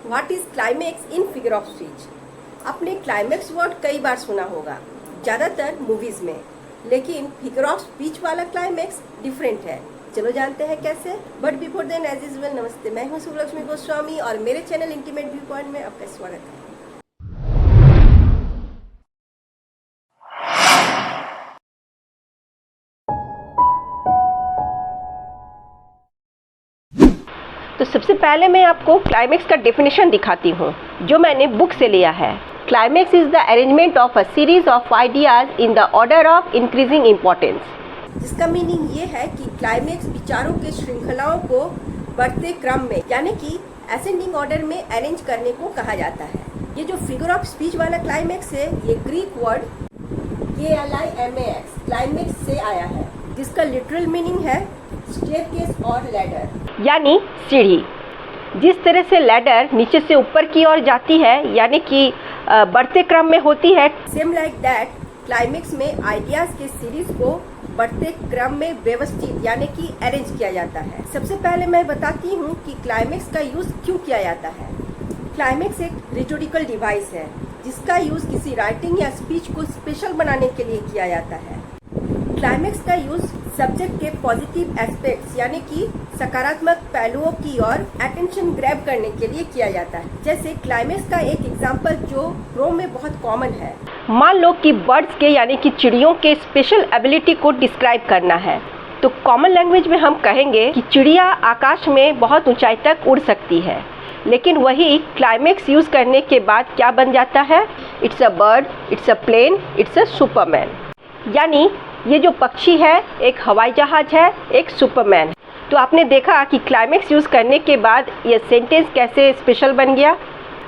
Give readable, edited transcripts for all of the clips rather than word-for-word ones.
What is climax in figure of speech. आपने climax word कई बार सुना होगा, ज़्यादातर मूवीज में, लेकिन फिगर ऑफ स्पीच वाला क्लाइमेक्स डिफरेंट है। चलो जानते हैं कैसे। But before then as usual, नमस्ते, मैं हूँ सुलक्ष्मी गोस्वामी और मेरे चैनल इंटीमेट व्यू पॉइंट में आपका स्वागत है। तो सबसे पहले मैं आपको क्लाइमेक्स का डेफिनेशन दिखाती हूँ जो मैंने बुक से लिया है। Climax is the arrangement of a series of ideas in the order of increasing importance. जिसका मीनिंग ये है कि क्लाइमेक्स विचारों के श्रृंखलाओं को बढ़ते क्रम में यानी कि असेंडिंग ऑर्डर में अरेंज करने को कहा जाता है। ये जो फिगर ऑफ स्पीच वाला क्लाइमेक्स है, ये ग्रीक वर्ड KLIMAX क्लाइमेक्स से आया है, जिसका लिटरल मीनिंग है स्टेयरकेस और लैडर, यानी सीढ़ी। जिस तरह से लैडर नीचे से ऊपर की ओर जाती है यानी कि बढ़ते क्रम में होती है, सेम लाइक दैट क्लाइमेक्स में आइडियाज के सीरीज को बढ़ते क्रम में व्यवस्थित यानी कि अरेंज किया जाता है। सबसे पहले मैं बताती हूँ कि क्लाइमेक्स का यूज क्यों किया जाता है। क्लाइमेक्स एक रिटोरिकल डिवाइस है जिसका यूज किसी राइटिंग या स्पीच को स्पेशल बनाने के लिए किया जाता है। क्लाइमेक्स का यूज सब्जेक्ट के पॉजिटिव एस्पेक्ट्स यानी कि सकारात्मक पहलुओं की ओर अटेंशन ग्रैब करने के लिए किया जाता है। जैसे क्लाइमेक्स का एक एग्जांपल जो रोम में बहुत कॉमन है, मान लो कि बर्ड्स के यानी कि चिड़ियों के स्पेशल एबिलिटी को डिस्क्राइब करना है, तो कॉमन लैंग्वेज में हम कहेंगे कि चिड़िया आकाश में बहुत ऊंचाई तक उड़ सकती है। लेकिन वही क्लाइमेक्स यूज करने के बाद क्या बन जाता है? It's a bird, it's a plane, it's a superman. यानी ये जो पक्षी है एक हवाई जहाज है, एक सुपरमैन है। तो आपने देखा कि क्लाइमेक्स यूज करने के बाद ये सेंटेंस कैसे स्पेशल बन गया।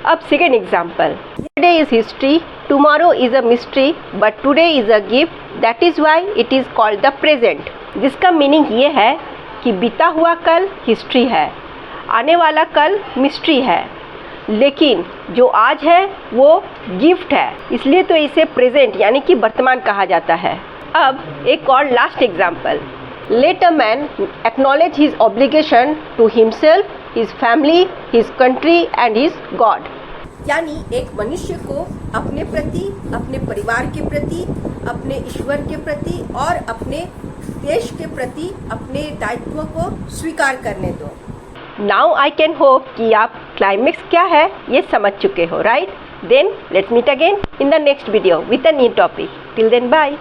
अब second example, today is history, tomorrow is a mystery, but today is a gift, that is why it is called the present. जिसका मीनिंग ये है कि बीता हुआ कल हिस्ट्री है, आने वाला कल मिस्ट्री है, लेकिन जो आज है वो गिफ्ट है, इसलिए तो इसे प्रेजेंट यानी कि वर्तमान कहा जाता है। अब एक और last example, let a man acknowledge his obligation to himself, his family, his country and his God. यानी एक मनुष्य को अपने प्रति, अपने परिवार के प्रति, अपने ईश्वर के प्रति और अपने देश के प्रति अपने दायित्व को स्वीकार करने दो। नाउ आई कैन होप कि आप क्लाइमेक्स क्या है ये समझ चुके हो, right? Then let's meet again in the next video with a new topic. Till then, bye.